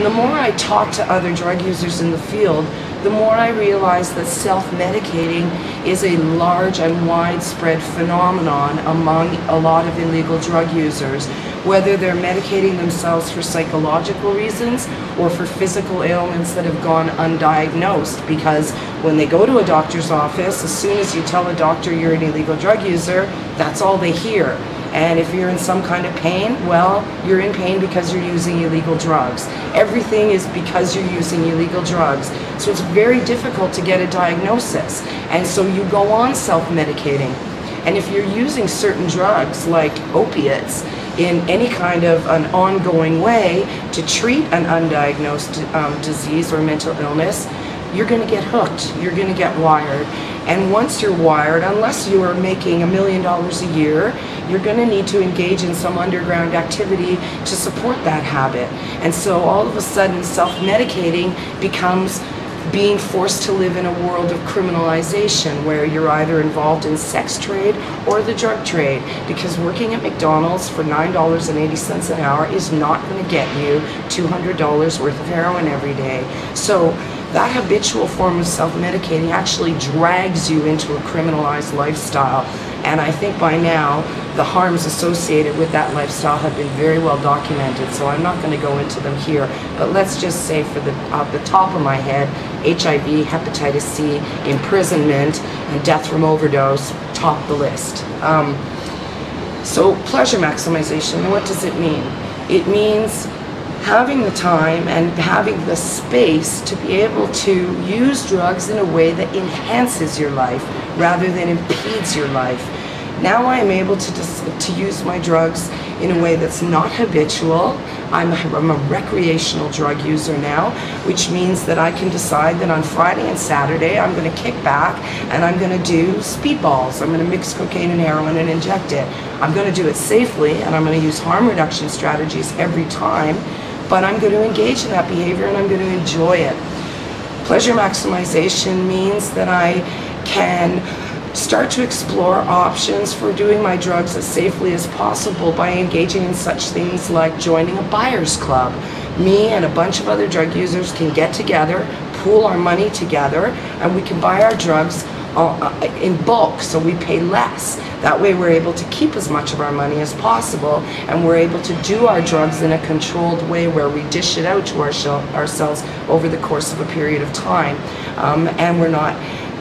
And the more I talk to other drug users in the field, the more I realize that self-medicating is a large and widespread phenomenon among a lot of illegal drug users, whether they're medicating themselves for psychological reasons or for physical ailments that have gone undiagnosed. Because when they go to a doctor's office, as soon as you tell a doctor you're an illegal drug user, that's all they hear. And if you're in some kind of pain, well, you're in pain because you're using illegal drugs. Everything is because you're using illegal drugs. So it's very difficult to get a diagnosis. And so you go on self-medicating. And if you're using certain drugs like opiates in any kind of an ongoing way to treat an undiagnosed disease or mental illness, you're going to get hooked, you're going to get wired. And once you're wired, unless you are making $1 million a year, you're going to need to engage in some underground activity to support that habit. And so all of a sudden self-medicating becomes being forced to live in a world of criminalization, where you're either involved in sex trade or the drug trade, because working at McDonald's for $9.80 an hour is not going to get you $200 worth of heroin every day. So that habitual form of self-medicating actually drags you into a criminalized lifestyle. And I think by now the harms associated with that lifestyle have been very well documented, so I'm not going to go into them here. But let's just say, for the top of my head, HIV, hepatitis C, imprisonment, and death from overdose top the list. So pleasure maximization, what does it mean? It means having the time and having the space to be able to use drugs in a way that enhances your life rather than impedes your life. Now I am able to use my drugs in a way that's not habitual. I'm a recreational drug user now, which means that I can decide that on Friday and Saturday I'm going to kick back and I'm going to do speedballs. I'm going to mix cocaine and heroin and inject it. I'm going to do it safely, and I'm going to use harm reduction strategies every time, but I'm going to engage in that behavior and I'm going to enjoy it. Pleasure maximization means that I can start to explore options for doing my drugs as safely as possible by engaging in such things like joining a buyer's club. Me and a bunch of other drug users can get together, pool our money together, and we can buy our drugs in bulk, so we pay less. That way we're able to keep as much of our money as possible, and we're able to do our drugs in a controlled way where we dish it out to ourselves over the course of a period of time. And we're not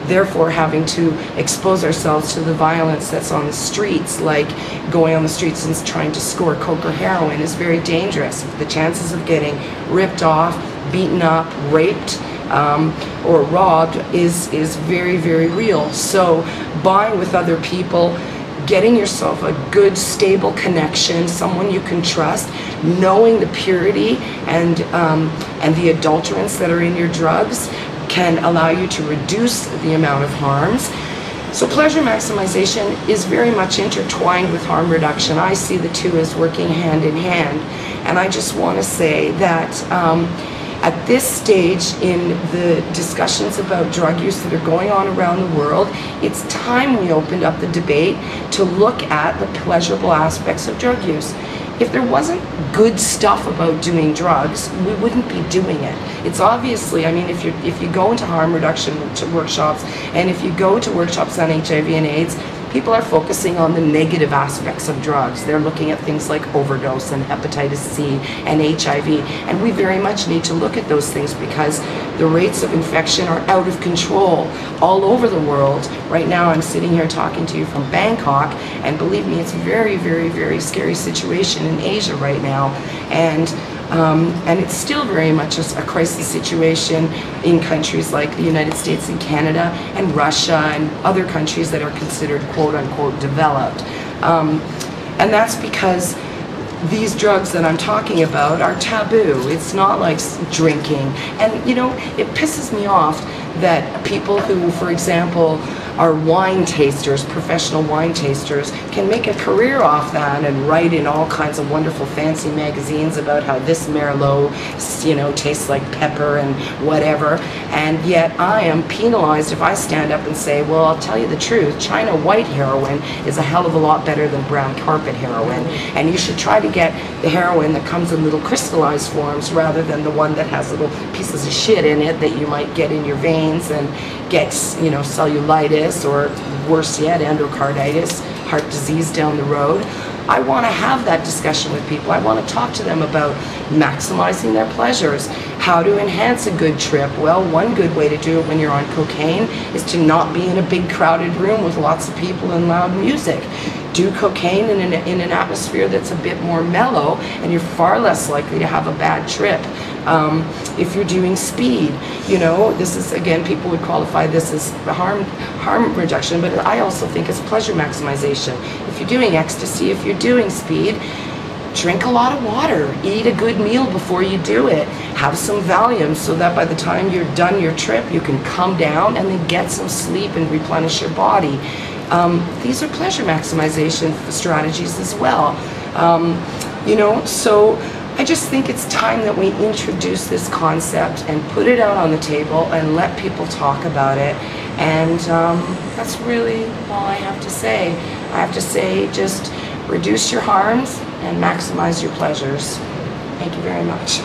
therefore having to expose ourselves to the violence that's on the streets, like going on the streets and trying to score coke or heroin is very dangerous. The chances of getting ripped off, beaten up, raped, or robbed is very, very real. So buying with other people, getting yourself a good, stable connection, someone you can trust, knowing the purity and the adulterants that are in your drugs can allow you to reduce the amount of harms. So pleasure maximization is very much intertwined with harm reduction. I see the two as working hand in hand. And I just want to say that at this stage in the discussions about drug use that are going on around the world, it's time we opened up the debate to look at the pleasurable aspects of drug use. If there wasn't good stuff about doing drugs, we wouldn't be doing it. It's obviously, I mean, if you go into harm reduction workshops, and if you go to workshops on HIV and AIDS, people are focusing on the negative aspects of drugs. They're looking at things like overdose and hepatitis C and HIV, and we very much need to look at those things because the rates of infection are out of control all over the world. Right now I'm sitting here talking to you from Bangkok, and believe me, it's a very, very, very scary situation in Asia right now. And it's still very much a crisis situation in countries like the United States and Canada and Russia and other countries that are considered quote-unquote developed. And that's because these drugs that I'm talking about are taboo. It's not like drinking. And you know, it pisses me off that people who, for example, our wine tasters, professional wine tasters, can make a career off that and write in all kinds of wonderful fancy magazines about how this Merlot, you know, tastes like pepper and whatever. And yet I am penalized if I stand up and say, well, I'll tell you the truth, China white heroin is a hell of a lot better than brown carpet heroin, and you should try to get the heroin that comes in little crystallized forms rather than the one that has little pieces of shit in it that you might get in your veins and get, you know, cellulitis, or worse yet, endocarditis, heart disease down the road. I want to have that discussion with people. I want to talk to them about maximizing their pleasures, how to enhance a good trip. Well, one good way to do it when you're on cocaine is to not be in a big crowded room with lots of people and loud music. Do cocaine in an atmosphere that's a bit more mellow, and you're far less likely to have a bad trip. If you're doing speed, you know, this is, again, people would qualify this as harm reduction, but I also think it's pleasure maximization. If you're doing ecstasy, if you're doing speed, drink a lot of water, eat a good meal before you do it, have some Valium so that by the time you're done your trip, you can come down and then get some sleep and replenish your body. These are pleasure maximization strategies as well. You know, so I just think it's time that we introduce this concept and put it out on the table and let people talk about it. And that's really all I have to say. I have to say, just reduce your harms and maximize your pleasures. Thank you very much.